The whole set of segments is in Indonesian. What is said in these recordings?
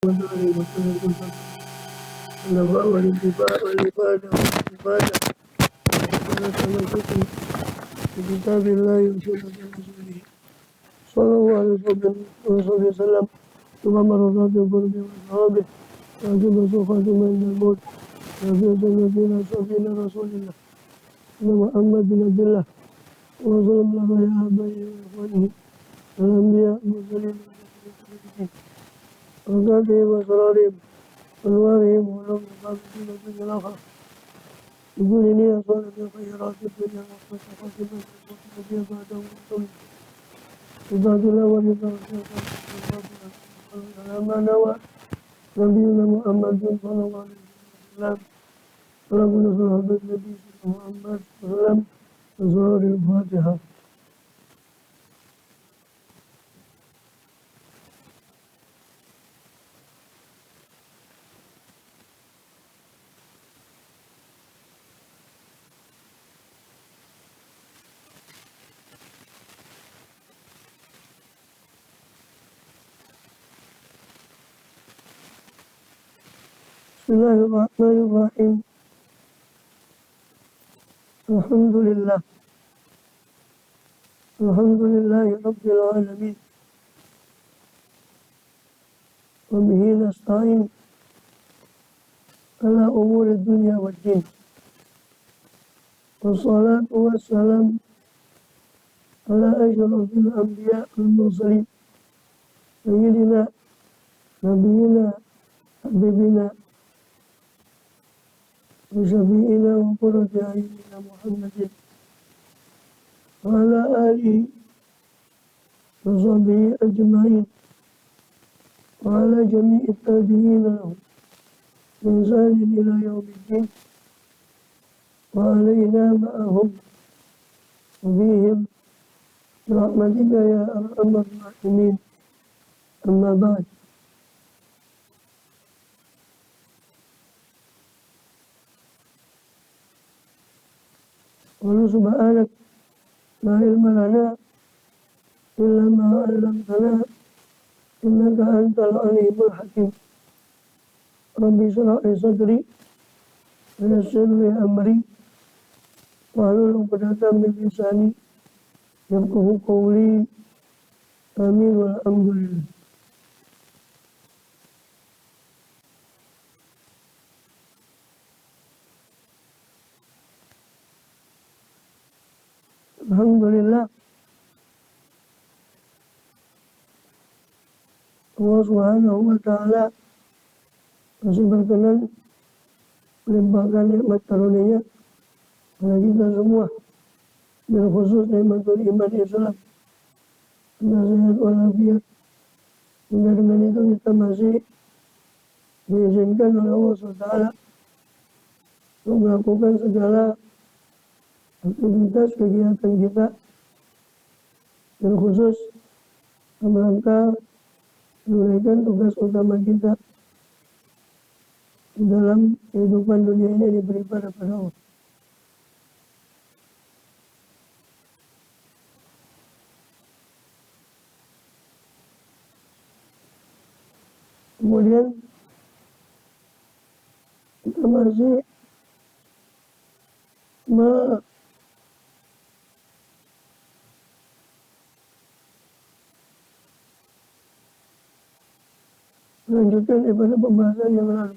النظر والانتفاع والإفادة والاستفادة والتمسك بكتاب الله وسنة رسوله صلى الله عليه وسلم ثم مرضات القرب وأصحابه لكن خاتم عند الموت وفي سنتنا سفينة رسول الله إن محمد بن عبد الله وسلم له يا أبيه وإخوانه الأنبياء المرسلين وزكاتهم وأسرارهم وأنوارهم ولهم القابلين في الآخرة يقول إني أصاب بالخيرات الدنيا والخاتمة والخاتمة بعده وصلي عباد الله ورضا على ما نوى نبينا محمد صلى الله عليه وسلم ولكن صحابة النبي صلى الله عليه وسلم أسرار الفاتحة. بسم الله الرحمن الرحيم. الحمد لله رب العالمين وبه نستعين على أمور الدنيا والدين والصلاة والسلام على أشرف الأنبياء والمرسلين سيدنا نبينا حبيبنا وشفيئنا وقرة أعيننا محمد وعلى آله وصحبه أجمعين وعلى جميع التابعين لهم بإحسان إلى يوم الدين وعلينا معهم وفيهم برحمتك يا أرحم الراحمين. أما بعد قل سبحانك لا علم لنا إلا ما علمتنا إنك أنت العليم الحكيم. ربي اشرح لي صدري ويسر لي أمري واحلل عقدة من لساني يفقهوا قولي آمين والحمد لله. Alhamdulillah Allah Subhanahu wa Ta'ala masih berkenan melimpahkan nikmat karunia pada kita semua, berkhusus nikmatul iman Islam, nasihat walafiat. Hingga dengan itu kita masih diizinkan oleh Allah SWT untuk melakukan segala aktivitas kegiatan kita, berkhusus dalam rangka menunaikan tugas utama kita di dalam kehidupan dunia ini, beribadah pada Allah. Kemudian kita masih melanjutkan daripada pembahasan yang lalu,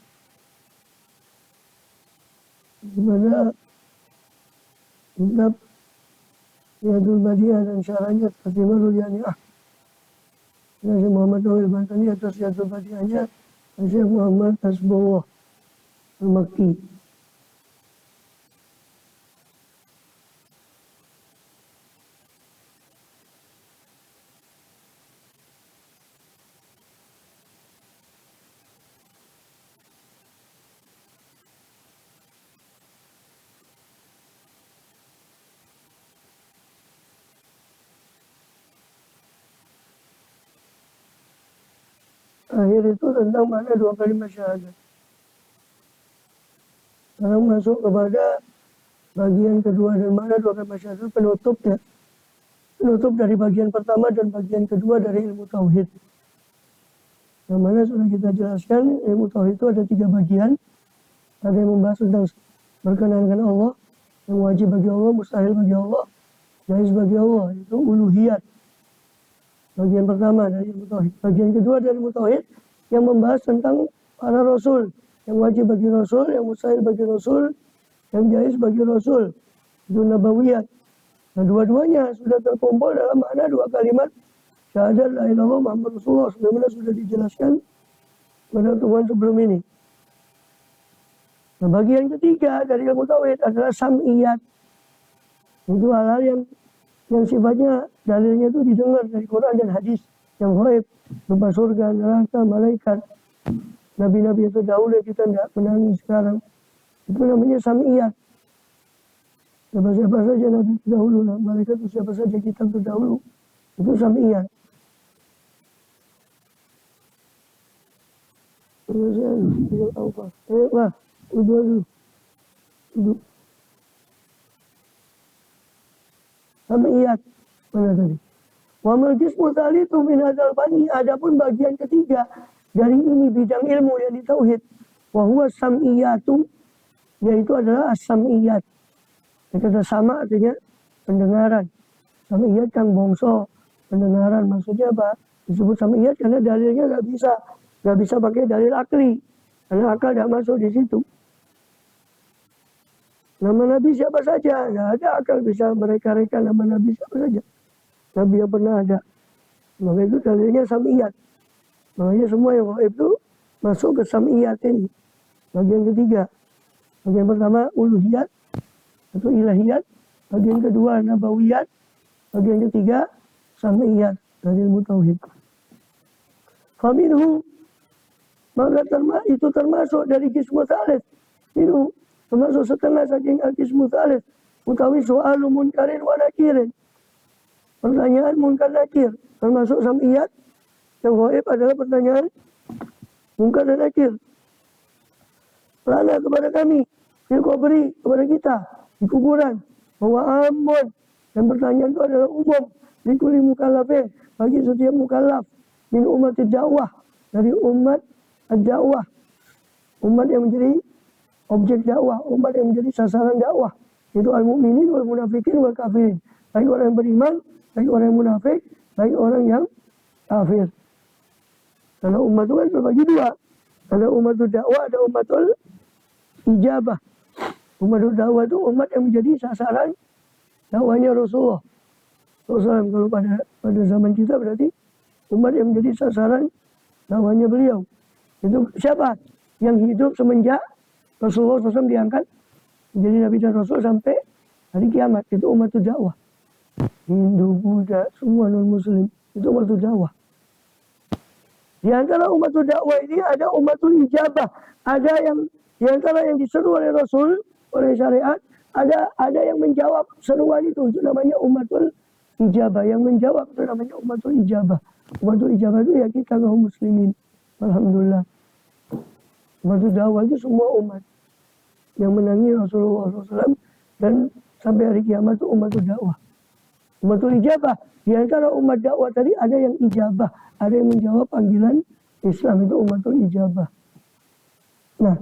pada kitab Riyadul Badiah dan syarahnya Tatimul Yani'ah. Syekh Muhammad Tauhid Bantani atas Riyadul Badiahnya Syekh Muhammad Hasbullah Al-Makki. Akhir itu tentang mana dua kalimat syahadat. Sekarang masuk kepada bagian kedua, dan mana dua kalimat syahadat penutupnya. Penutup dari bagian pertama dan bagian kedua dari ilmu tauhid. Yang mana sudah kita jelaskan, ilmu tauhid itu ada 3 bagian. Ada yang membahas tentang berkenaan dengan Allah, yang wajib bagi Allah, mustahil bagi Allah, jaiz bagi Allah, itu uluhiyat. Bagian pertama dari ilmu tauhid. Bagian kedua dari ilmu tauhid yang membahas tentang para rasul, yang wajib bagi rasul, yang mustahil bagi rasul, yang jaiz bagi rasul. Itu nabawiyat. Nah, dua-duanya sudah terkumpul dalam makna 2 kalimat syahadat la ilaha illallah Muhammad Rasulullah, sebagaimana sudah dijelaskan pada pertemuan sebelum ini. Nah, bagian ketiga dari ilmu tauhid adalah sam'iyat. Itu hal-hal yang sifatnya dalilnya itu didengar dari Quran dan hadis yang gaib, berupa surga, neraka, malaikat, nabi-nabi yang terdahulu yang kita tidak menangi sekarang. Itu namanya sam'iyat. Siapa saja nabi terdahulu, malaikat itu siapa saja kitab terdahulu, itu sam'iyat. Wah, duduk. Sam'iyat. Mana tadi? Wa mal-jismu tsalitsu min hadzal fani, adapun bagian ketiga dari ini bidang ilmu yang tauhid, wa huwa sam'iyatu, yaitu adalah as-sam'iyat. Kata sama artinya pendengaran. Sam'iyat kang bongso, pendengaran. Maksudnya apa? Disebut sam'iyat karena dalilnya nggak bisa pakai dalil akli, karena akal tidak masuk di situ. Nama Nabi siapa saja, nggak ada akal bisa mereka-reka nama Nabi siapa saja. Nabi yang pernah ada. Maka itu dalilnya sam'iyat. Makanya semua yang gaib itu masuk ke sam'iyat ini. Bagian ketiga. Bagian pertama uluhiyat atau ilahiyat. Bagian kedua nabawiyat. Bagian ketiga sam'iyat dari ilmu tauhid. Faminhu, maka itu termasuk dari qismu tsalits. Itu termasuk setengah saking al-qismu tsalits. Utawi soal munkarin wa nakirin. Pertanyaan munkar nakir. Termasuk sam'iyat. Yang gaib adalah pertanyaan munkar dan nakir. Lana kepada kami, fil qabri, kepada kita di kuburan, bahwa amun, dan pertanyaan itu adalah umum di kulli mukallafin, bagi setiap mukallaf min umat dakwah, dari umat dakwah, umat yang menjadi objek dakwah, umat yang menjadi sasaran dakwah, itu al-mu'minin wal munafikin wal kafirin, baik orang yang beriman, baik orang yang munafik, baik orang yang kafir. Karena umat itu kan terbagi 2. Ada umatul dakwah, ada umatul ijabah. Umatul dakwah itu umat yang menjadi sasaran dakwahnya Rasulullah. Kalau pada zaman kita berarti umat yang menjadi sasaran dakwahnya beliau. Itu siapa? Yang hidup semenjak Rasulullah SAW diangkat menjadi Nabi dan Rasul sampai hari kiamat. Itu umatul dakwah. Hindu, Buddha, semua non-Muslim. Itu umatul dakwah. Di antara umatul dakwah ini ada umatul ijabah. Ada yang di antara yang diseru oleh Rasul, oleh syariat, ada yang menjawab seruan itu namanya umatul ijabah. Yang menjawab itu namanya umatul ijabah. Umatul ijabah itu ya kita kaum muslimin. Alhamdulillah. Umatul dakwah itu semua umat yang menangi Rasulullah SAW dan sampai hari kiamat itu umatul dakwah. Umatul ijabah. Di antara umat dakwah tadi ada yang ijabah. Ada yang menjawab panggilan Islam, itu umatul ijabah. Nah,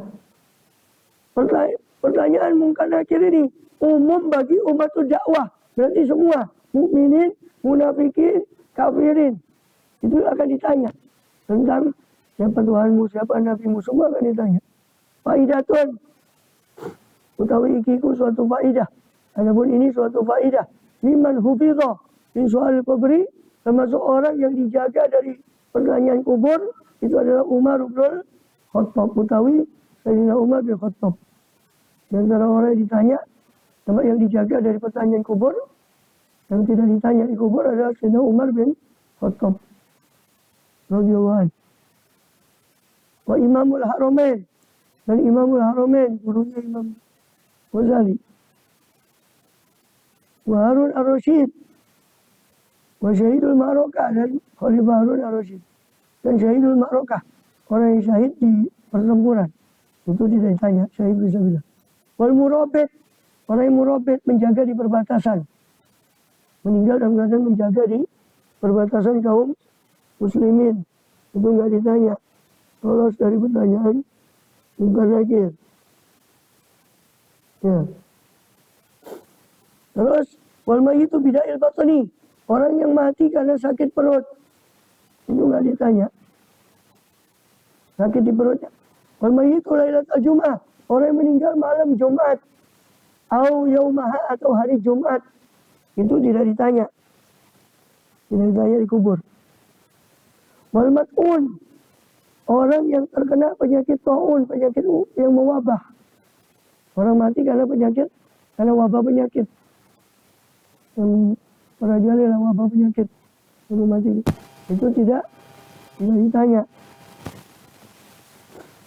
pertanyaan munkar nakir ini umum bagi umatul dakwah. Berarti semua mukminin, munafikin, kafirin itu akan ditanya tentang siapa Tuhanmu, siapa nabimu, semua akan ditanya. Faidatun, utawi ikiku suatu faidah. Adapun ini suatu faidah. Liman hufidha min soal kubri, termasuk orang yang dijaga dari pertanyaan kubur, itu adalah Umar bin Khattab, utawi Sayyidina Umar bin Khattab. Di antara orang yang ditanya, sama yang dijaga dari pertanyaan kubur, yang tidak ditanya di kubur adalah Sayyidina Umar bin Khattab radhiyallahu anhu. Wa Imamul Haramain, dan Imamul Haramain, gurunya Imam Ghazali. Wa Harun ar-Rasyid, wa Syahidul Ma'rokah, dan Khalifah Harun ar-Rasyid, dan Syahidul Ma'rokah, orang yang syahid di pertempuran. Itu tidak ditanya, syahid bisa bilang. Wal Murabit, orang yang murabit, menjaga di perbatasan. Meninggal dalam keadaan menjaga di perbatasan kaum muslimin. itu nggak ditanya, lolos dari pertanyaan bukan nakir. Ya. Terus wal mayyitu bida'il batni, orang yang mati karena sakit perut itu nggak ditanya, sakit di perutnya. Wal mayyitu lailatul Jum'ah, orang yang meninggal malam Jumat, au yaumaha atau hari Jumat, itu tidak ditanya, tidak ditanya dikubur. Wal mat'un, orang yang terkena penyakit taun, penyakit yang mewabah. Orang mati karena penyakit, karena wabah penyakit. Yang merajalela wabah penyakit. Itu mati. Itu tidak ditanya.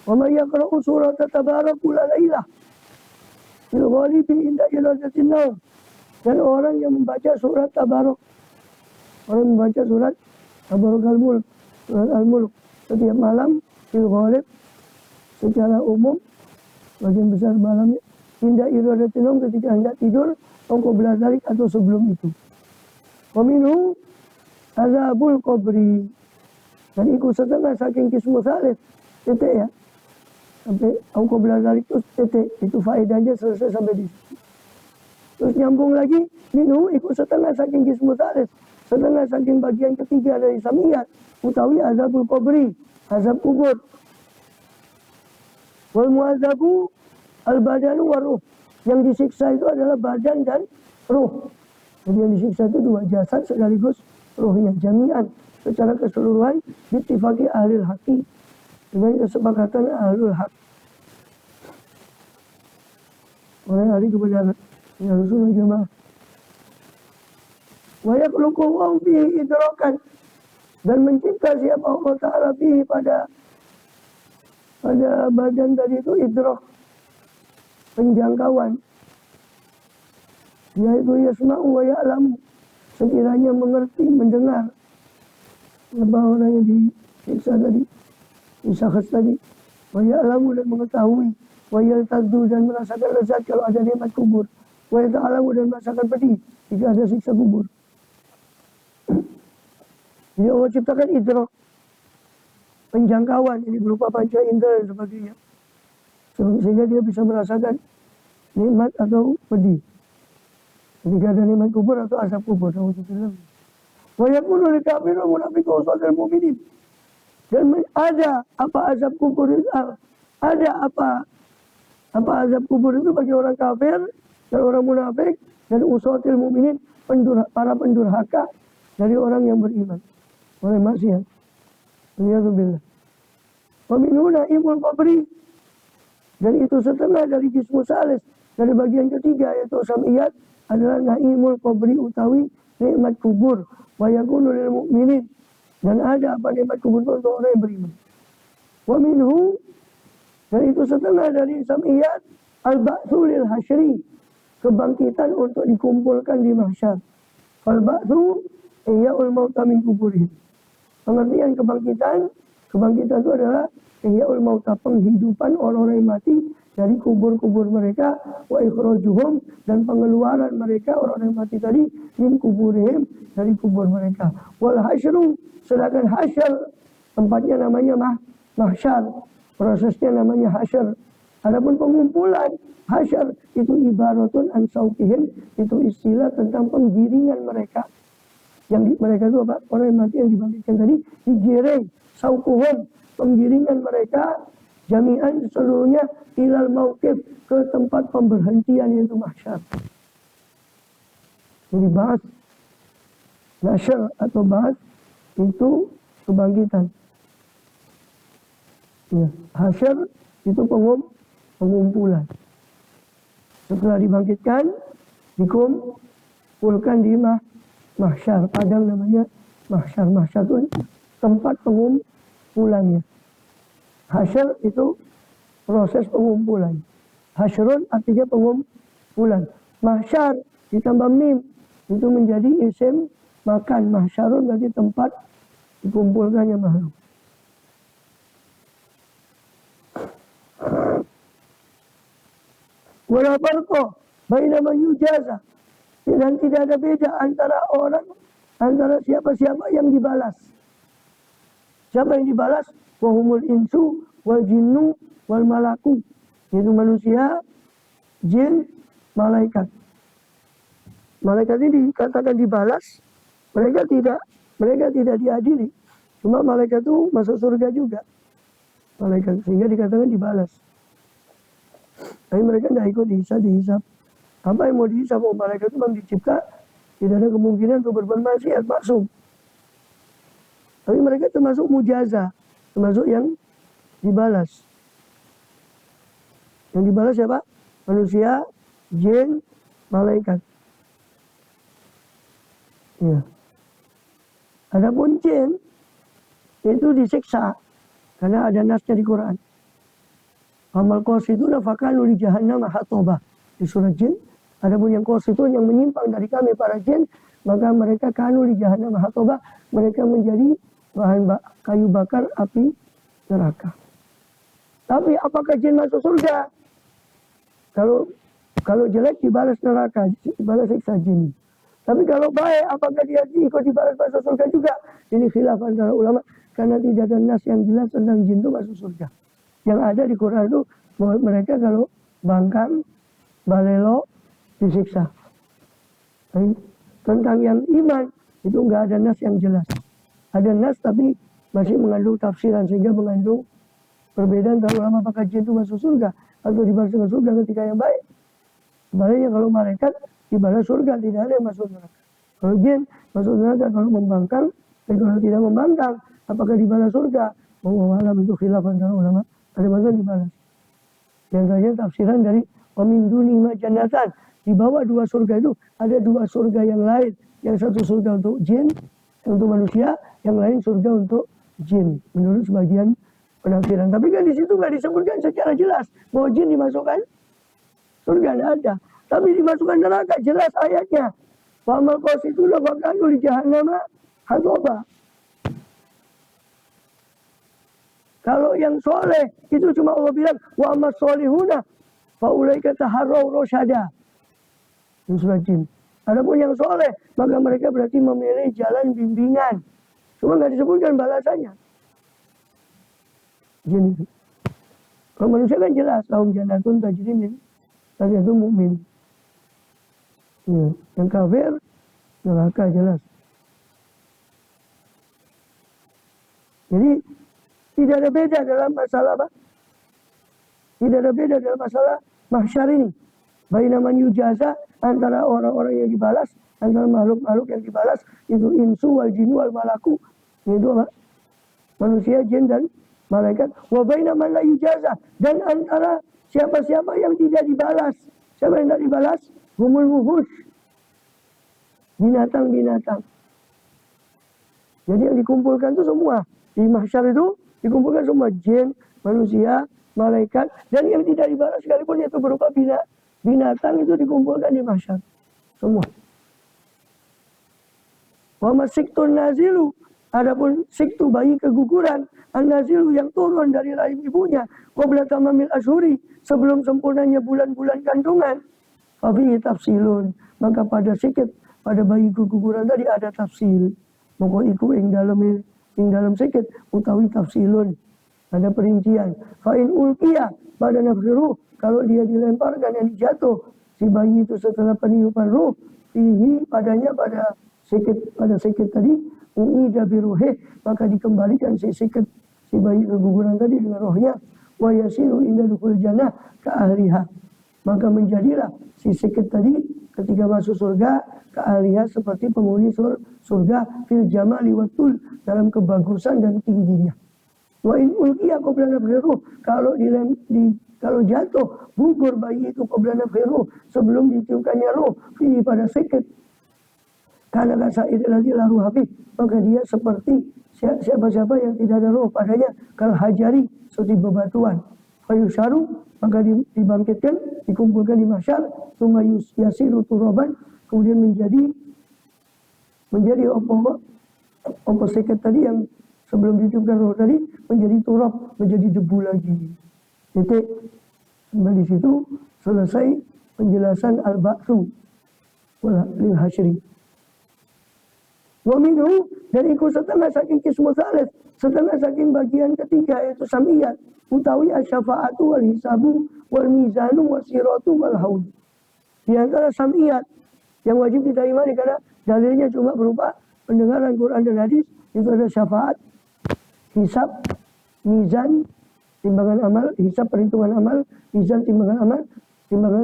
Wa may yaqra'u surat tabarak kula lailah fil ghalibi inda irajatin naum. Dan orang yang membaca surat tabarok, orang membaca surat tabarok al-mulk, surat al-mulk setiap malam fil ghalib secara umum bagian besar malamnya inda iradatin naum ketika hendak tidur atau belazalik atau sebelum itu. Wa minhu azabul qabri, dan ikut setengah saking kismu salis titik ya, sampai aku belazalik itu titik, itu faedahnya selesai sampai di situ. Terus nyambung lagi, minhu ikut setengah saking kismu salis, setengah saking bagian ketiga dari samiyat, utawi azabul qabri, azab kubur. Wal muazabu al badanu waruh, yang disiksa itu adalah badan dan ruh. Jadi yang disiksa itu dua, jasad sekaligus ruhnya, jami'an secara keseluruhan bittifaqi ahlil haqi, dengan kesepakatan ahlul haq, oleh ahli kebenaran, ya Rasulullah jamaah. Wa yakhluqu Allahu bihi idrakan, dan mencipta siapa Allah Ta'ala bihi pada badan tadi itu idrak, penjangkauan, yaitu yasma'u wa ya'lamu, sekiranya mengerti, mendengar. Apa orang yang disiksa tadi, disakhas tadi, wa ya'lamu, dan mengetahui, wa yaltaddu, dan merasakan lezat kalau ada nikmat kubur, wa yata'alamu, dan merasakan pedih jika ada siksa kubur. Jadi Allah ciptakan idrak, penjangkauan, ini berupa panca indera dan sebagainya, sehingga dia bisa merasakan nikmat atau pedih ketika ada nikmat kubur atau azab kubur. Wa yakunu lil kafir wal munafiq wa sadil mu'minin, dan ada apa azab kubur itu, ada apa azab kubur itu bagi orang kafir dan orang munafik dan usatil mu'minin, para pendurhaka dari orang yang beriman, oleh maksiat. Waliyadzubillah. Wa minhu naimul qabri, dan itu setengah dari jismu salis, dari bagian ketiga yaitu samiyat, adalah naimul qabri, utawi nikmat kubur. Wa yakunu lil mu'minin, dan ada apa nikmat kubur untuk orang yang beriman. Wa minhu, dan itu setengah dari samiyat, al-ba'tsu lil hasyri, kebangkitan untuk dikumpulkan di mahsyar. Fal ba'tsu ihya'ul mauta min kuburihim. Pengertian kebangkitan itu adalah ihya'ul mauta, penghidupan orang-orang yang mati dari kubur-kubur mereka, wa ikhrajuhum, dan pengeluaran mereka orang-orang yang mati tadi min kuburihim, dari kubur mereka. Wal hasyru, sedangkan hasyar tempatnya namanya mahsyar, prosesnya namanya hasyar. Adapun pengumpulan hasyar itu ibaratun an sautihim, itu istilah tentang penggiringan mereka. Yang mereka itu apa? Orang yang mati yang dibangkitkan tadi digiring, saukuhum, penggiringan mereka, jami'an seluruhnya, ilal mauqif, ke tempat pemberhentian yaitu mahsyar. Jadi bahas nasyar atau bahas itu kebangkitan. Ya, hasyar itu pengumpulan. Setelah dibangkitkan, dikumpulkan di mahsyar, padang namanya mahsyar. Mahsyar itu tempat pengumpulannya. Hasyar itu proses pengumpulan. Hasyrun artinya pengumpulan. Mahsyar ditambah mim itu menjadi isim makan. Mahsyarun berarti tempat dikumpulkannya makhluk. Wala farqa baina man yujaza, dan tidak ada beda antara siapa-siapa yang dibalas. Siapa yang dibalas? Wahumul insu wal jinnu wal malaku. Yaitu manusia, jin, malaikat. Malaikat ini dikatakan dibalas, mereka tidak diadili. Cuma malaikat itu masuk surga juga. Malaikat sehingga dikatakan dibalas. Tapi mereka tidak ikut dihisap. Apa yang mau dihisap? Malaikat itu memang dicipta, tidak ada kemungkinan untuk berbuat maksiat, maksum. Tapi mereka termasuk mujaza, termasuk yang dibalas. Yang dibalas siapa? Manusia, jin, malaikat. Ya. Adapun jin itu disiksa karena ada nasnya di Quran. Amal qasiduna fakanu li jahannam hatobah. Di surah jin, adapun yang qasidun yang menyimpang dari kami para jin, maka mereka kanu li jahannam hatobah, mereka menjadi bahan kayu bakar api neraka. Tapi apakah jin masuk surga? Kalau jelek dibalas neraka, dibalas siksa jin. Tapi kalau baik, apakah dia ikut dibalas masuk surga juga? Ini khilaf antara ulama, karena tidak ada nas yang jelas tentang jin itu masuk surga. Yang ada di Quran itu, mereka kalau bangkang, balelo, disiksa. Tapi tentang yang iman, itu nggak ada nas yang jelas. Ada nas tapi masih mengandung tafsiran, sehingga mengandung perbedaan antara ulama apakah jin itu masuk surga atau dibalas dengan surga ketika yang baik. Sebaliknya kalau malaikat dibalas surga, tidak ada yang masuk neraka. Kalau jin masuk neraka kalau membangkang, dan kalau tidak membangkang, apakah dibalas surga? Wallahu a'lam, itu khilaf antara ulama. Ada masa dibalas. Yang saja tafsiran dari wamin duni ma jannatan. Di bawah dua surga itu ada dua surga yang lain. Yang satu surga untuk jin, untuk manusia, yang lain surga untuk jin. Menurut sebagian penafsiran. Tapi kan di situ nggak disebutkan secara jelas bahwa jin dimasukkan surga, tidak ada. Tapi dimasukkan neraka, jelas ayatnya. Wa amal qasiduna fakanu li jahannam hatobah. Kalau yang soleh itu cuma Allah bilang wa amal solihuna fa ulaika taharraw rasyada. Itu surah jin. Adapun yang soleh, maka mereka berarti memilih jalan bimbingan. Cuma nggak disebutkan balasannya. Jin itu. Kalau manusia kan jelas, lahum jannatun tajri min tahtiha mu'min. Ya, yang kafir neraka jelas. Jadi tidak ada beda dalam masalah apa? Tidak ada beda dalam masalah mahsyar ini. Baina man yujaza, antara orang-orang yang dibalas, antara makhluk-makhluk yang dibalas, itu insu wal jinnu wal malaku. Itu apa? Manusia, jin dan malaikat. Wa baina man la yujaza, dan antara siapa-siapa yang tidak dibalas. Siapa yang tidak dibalas? Humul wuhush, binatang-binatang. Jadi yang dikumpulkan itu semua di mahsyar itu dikumpulkan semua jin, manusia, malaikat, dan yang tidak dibalas sekalipun itu berupa binatang itu dikumpulkan di mahsyar semua. Wa masiktun nazilu, adapun siktu bayi keguguran, an-nazilu yang turun dari rahim ibunya, qabla tamamil ashuri, sebelum sempurnanya bulan-bulan kandungan. Fafihi tafsilun, maka pada sikit, pada bayi keguguran tadi ada tafsil. Moko iku ing dalam sikit utawi tafsilun, ada perincian. Fa in ulqiya pada nafsi ruh, kalau dia dilemparkan yang jatuh si bayi itu setelah peniupan ruh, fihi padanya pada sikit tadi, uida biruhih, maka dikembalikan si sikit si bayi keguguran tadi dengan rohnya, wa yasiru inda dukhul jannah ka ahliha, maka menjadilah si sikit tadi ketika masuk surga ke ahliha seperti penghuni surga fil jamali watul, dalam kebagusan dan tingginya. Wa in ulqiya qabla nafsi ruh, kalau jatuh gugur bayi itu qabla nafsi ruh, sebelum ditiupkannya ruh, fi pada sikit, karena kasair lagi laru habis, maka dia seperti siapa-siapa yang tidak ada roh padanya, kal hajari, seperti bebatuan. Fayusharu, maka dibangkitkan, dikumpulkan di mahsyar, tsumma yasiru turaban, kemudian menjadi opo sikit tadi yang sebelum ditiupkan roh tadi menjadi turab, menjadi debu lagi. Titik. Di situ selesai penjelasan al-ba'tsu lil hasyri. Wa minhu, dan ikut setengah saking kismu salis, Setengah saking bagian ketiga yaitu samiyat, utawi asy-syafa'atu wal hisabu wal mizanu wasiratu wal haud. Di antara samiyat yang wajib kita imani karena dalilnya cuma berupa pendengaran Quran dan hadis, itu ada syafaat, hisab, mizan, timbangan amal, hisab perhitungan amal, mizan timbangan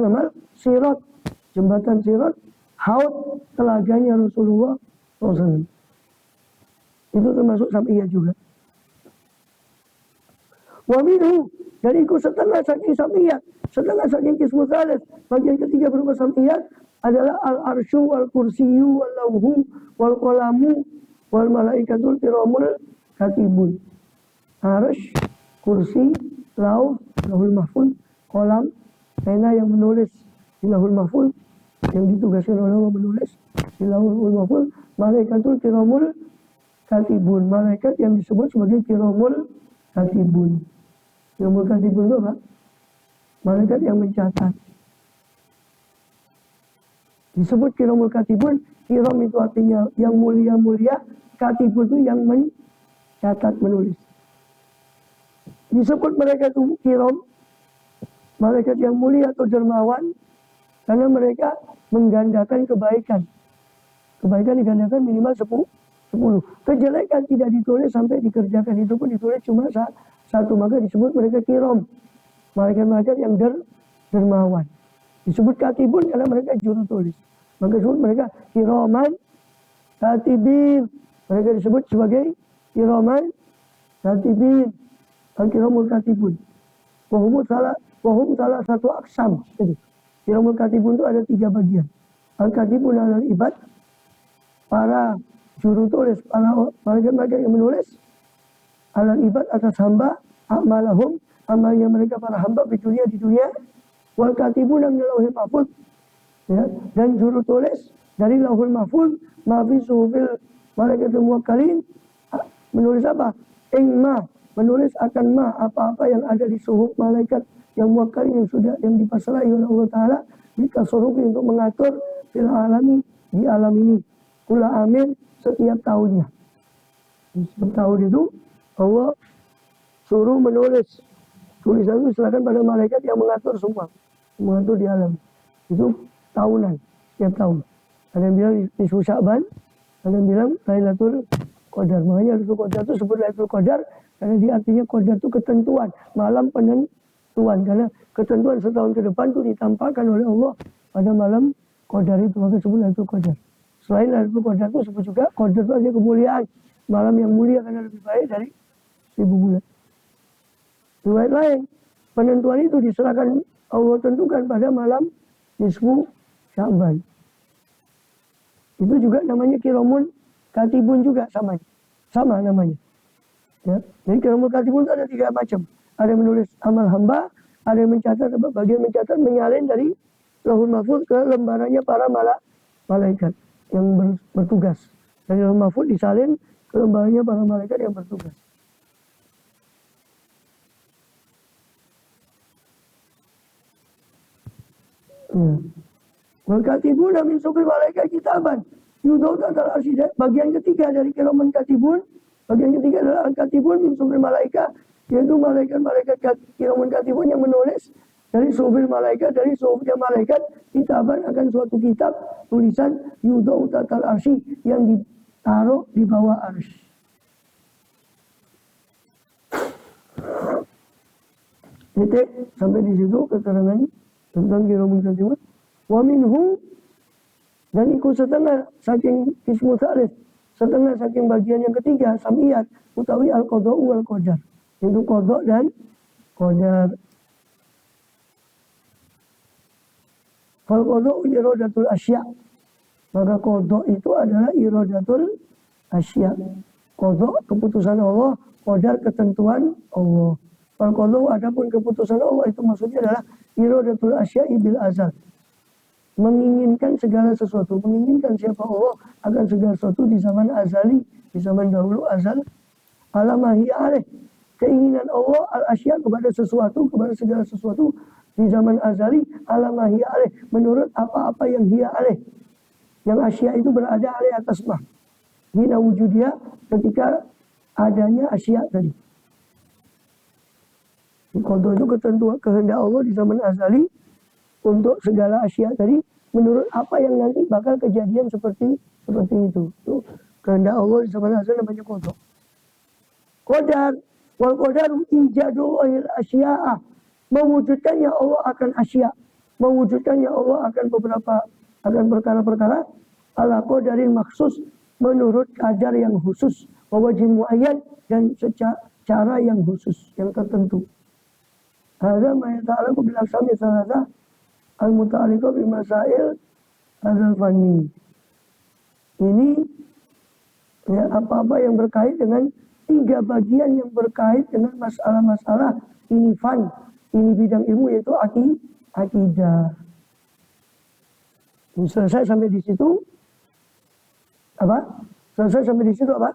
amal, sirat, jembatan sirat, haud, telaganya Rasulullah SAW. Itu termasuk samiyat juga. Wa minhu, dan ikut setengah saking samiyat, setengah saking kismu tsalis, bagian ketiga berupa samiyat adalah al-arsyu wal kursiyu wal lauhu wal qalamu wal malaikatul kiramul katibun. Arsy, kursi, lauhul mahfuz, kolam, pena yang menulis di lauhul mahfuz, yang ditugaskan oleh Allah menulis di lauhul mahfuz, malaikatul kiramul katibun, malaikat yang disebut sebagai kiramul katibun. Kiramul katibun itu apa? Malaikat yang mencatat. Disebut kiramul katibun, kiram itu artinya yang mulia-mulia, katibun itu yang mencatat, menulis. Disebut mereka itu kiram, malaikat yang mulia atau dermawan, karena mereka menggandakan kebaikan. Kebaikan digandakan minimal 10. Kejelekan tidak ditulis sampai dikerjakan, itu pun ditulis cuma satu, maka disebut mereka kiram. Malaikat-malaikat yang dermawan. Disebut katibun karena mereka juru tulis. Maka disebut mereka kiraman katibin. Mereka disebut sebagai kiraman katibin. Al-kiramul katibun. Wahum salah satu aksam. Jadi, kiramul katibun itu ada 3 bagian. Al-katibun alal ibad, para juru tulis, para malaikat-malaikat yang menulis alal ibad atas hamba, amalahum, amalnya mereka para hamba di dunia, wal katibun min lauhil mahfuz, ya, dan juru tulis dari lauhul mahfuz, ma fi suhufil malaikatul muwakkalin, menulis apa? Menulis akan apa-apa yang ada di suhuf malaikat yang muwakkalin yang dipasrahi oleh Allah Ta'ala ditasarufi untuk mengatur fil alami, di alam ini, kula amin, setiap tahunnya. Setiap tahun itu Allah suruh menulis. Tulisan itu serahkan pada malaikat yang mengatur semua, mengatur di alam. Itu tahunan, setiap tahun. Ada yang bilang nisfu Sya'ban, ada yang bilang Lailatul Qadar. Makanya Lailatul Qadar itu sebut Lailatul Qadar karena dia artinya Qadar itu ketentuan, malam penentuan. Karena ketentuan setahun ke depan itu ditampakkan oleh Allah pada malam Qadar itu, maka disebut Lailatul Qadar. Selain Lailatul Qadar itu sebut juga Qadar itu artinya kemuliaan, malam yang mulia karena lebih baik dari 1000 bulan. Riwayat lain, penentuan itu diserahkan Allah tentukan pada malam nisfu Sya'ban. Itu juga namanya kiramun katibun juga sama namanya. Ya. Jadi kiramul katibun itu ada 3 macam. Ada yang menulis amal hamba, ada yang mencatat, bagian mencatat menyalin dari lauhul mahfuz ke lembarannya para malaikat yang bertugas. Dari lauhul mahfuz disalin ke lembarannya para malaikat yang bertugas. Wal katibun min sukil malaikat kitaban yudau tatal arsy. Bagian ketiga dari kiraman katibun, bagian ketiga adalah al-katibun min sukil malaikat, yaitu malaikat-malaikat kiraman katibun yang menulis dari sufil malaikat, dari sufilnya malaikat kitaban akan suatu kitab tulisan yudau tatal arsy yang ditaruh di bawah arsy. Titik sampai di situ keterangan tentang kiraman katibun. Wa minhu, dan ikut setengah saking kismu tsalis, setengah saking bagian yang ketiga samiyat, utawi al-qadha wal qadar, yaitu qadha dan qadar. Fal qadha iradatul asya, maka qadha itu adalah iradatul asya. Qadha keputusan Allah, qadar ketentuan Allah. Fal qadha adapun keputusan Allah itu maksudnya adalah iradatul asya bil azal, menginginkan segala sesuatu, menginginkan siapa Allah akan segala sesuatu di zaman azali, di zaman dahulu azal. Alamahi alaih, keinginan Allah al-asya kepada sesuatu, kepada segala sesuatu di zaman azali. Alamahi alaih, menurut apa-apa yang hiya alaih, yang asya itu berada alaih atas mah. Hina wujudnya ketika adanya asya tadi. Qada itu ketentuan kehendak Allah di zaman azali untuk segala asya tadi menurut apa yang nanti bakal kejadian seperti itu. Itu kehendak Allah di zaman azali namanya qada. Qadar wal qadaru ijadullahil asya'ah, mewujudkannya Allah akan asya, mewujudkannya Allah akan perkara-perkara ala qadarin maksus, menurut kadar yang khusus, wa wajhin muayyan, dan secara yang khusus, yang tertentu. Hadza ma yata'allaqu bil aqsami tsalatsa al-muta'alliqah bi masail hadzal fanni. Ini ya, apa-apa yang berkait dengan 3 bagian yang berkait dengan masalah-masalah ini fan, ini bidang ilmu, yaitu akidah. Selesai sampai di situ apa? Selesai sampai di situ apa?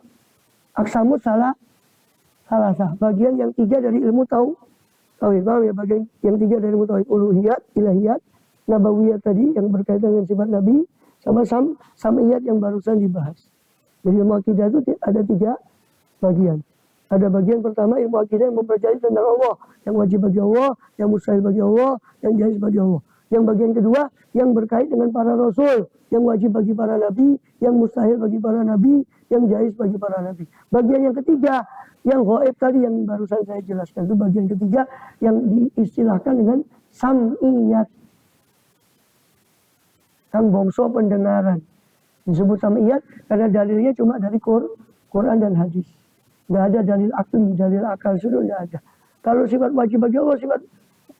Aqsamut salasah, bagian yang 3 dari ilmu tauhid. Paham ya? Bagian yang 3 dari ilmu tauhid, uluhiyat, ilahiyat, nabawiyat tadi yang berkaitan dengan sifat nabi, sama samiyat yang barusan dibahas. Jadi ilmu akidah itu ada 3 bagian. Ada bagian pertama ilmu akidah yang mempelajari tentang Allah, yang wajib bagi Allah, yang mustahil bagi Allah, yang jaiz bagi Allah. Yang bagian kedua yang berkait dengan para rasul, yang wajib bagi para nabi, yang mustahil bagi para nabi, yang jaiz bagi para nabi. Bagian yang ketiga yang gaib tadi yang barusan saya jelaskan, itu bagian ketiga yang diistilahkan dengan sam'iyat, sang bongso pendengaran. Disebut sam'iyat karena dalilnya cuma dari Quran dan hadis. Nggak ada dalil akli, dalil akal sudah nggak ada. Kalau sifat wajib bagi Allah, sifat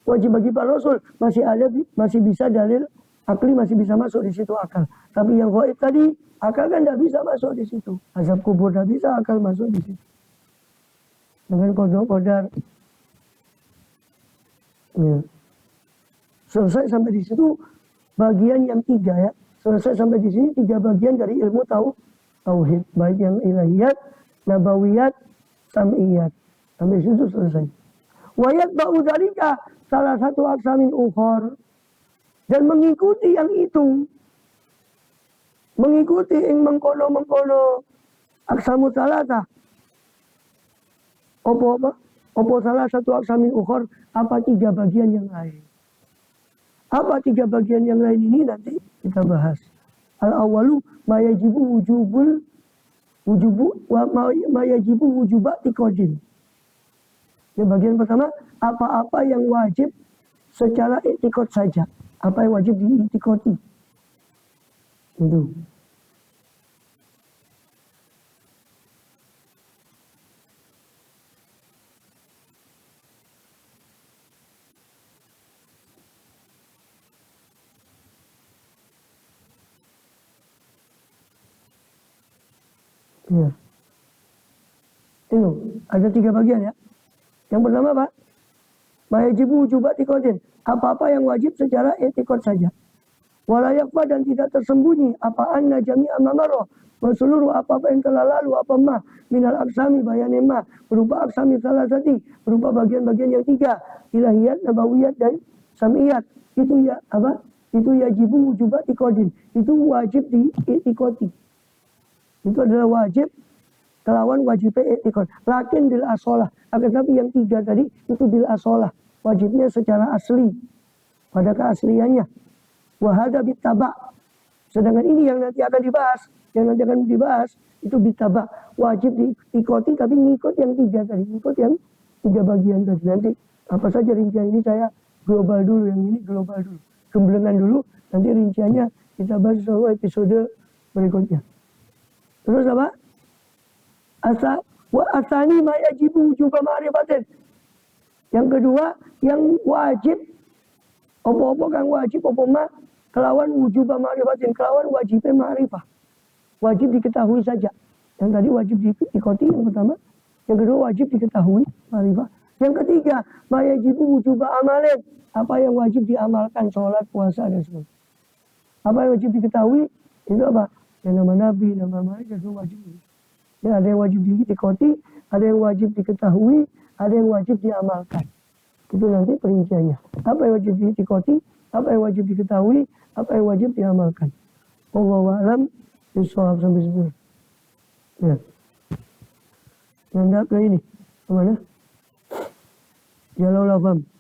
wajib bagi para rasul masih bisa dalil akli, masih bisa masuk di situ akal. Tapi yang gaib tadi akal kan nggak bisa masuk di situ. Azab kubur nggak bisa, akal masuk di situ. Dengan qadar. Ya. Selesai sampai di situ bagian yang 3 ya. Selesai sampai di sini 3 bagian dari ilmu tauhid, baik yang ilahiyat, nabawiyat, sam'iyat. Sampai situ selesai. Wayat ba'u dzalika salah satu aqsamin ukhar, dan mengikuti yang itu, mengikuti yang mengkono aqsamu salatah. Opo salah satu aqsamin ukhar, apa 3 bagian yang lain. Apa 3 bagian yang lain ini nanti kita bahas. Al-awwalu ma yajibu wujuba tiqadin. Yang bagian pertama, apa-apa yang wajib secara i'tiqad saja. Apa yang wajib diiktikoti. Itu. Ya. Itu ada 3 bagian ya. Yang pertama apa? Mayajibu wujubat iqadin. Apa-apa yang wajib secara etikot saja. Walayakfa, dan tidak tersembunyi apa anna jami'a mamarah, seluruh apa-apa yang telah lalu apa mah minal aksami bayanin mah, berupa aksami salasati, berupa bagian-bagian yang 3, ilahiyat, nabawiyat, dan samiyat. Itu ya apa? Itu yajibu wujubat iqadin. Itu wajib diikoti. Itu adalah wajib kelawan wajibnya i'tiqad. Lakin bil asolah. Akan tapi yang 3 tadi itu bil asolah. Wajibnya secara asli. Pada keasliannya. Wahada bitaba. Sedangkan ini yang nanti akan dibahas. Yang nanti akan dibahas itu bitaba. Wajib diikoti tapi ngikut yang 3 tadi. Ngikut yang 3 bagian tadi. Nanti apa saja rincian ini saya global dulu. Yang ini global dulu. Gemblengan dulu. Nanti rinciannya kita bahas soal episode berikutnya. Terus apa? Asani ma yajibu wujuba ma'rifatin. Yang kedua, yang wajib opo-opo kang wajib opo ma kelawan wujuba ma'rifatin, kelawan wajibnya ma'rifah. Wajib diketahui saja. Yang tadi wajib diikoti yang pertama, yang kedua wajib diketahui ma'rifah. Yang ketiga, ma yajibu wujuba amalin, apa yang wajib diamalkan, sholat, puasa dan sebagainya. Apa yang wajib diketahui itu apa? Yang nama nabi, nama malaikat itu wajib. Ya, ada yang wajib diikoti, ada yang wajib diketahui, ada yang wajib diamalkan. Itu nanti perinciannya. Apa yang wajib diikoti, apa yang wajib diketahui, apa yang wajib diamalkan. Wallahu a'lam bishawab sampai situ. Ya. Nanda ke ini. Kemana? Jalur 8.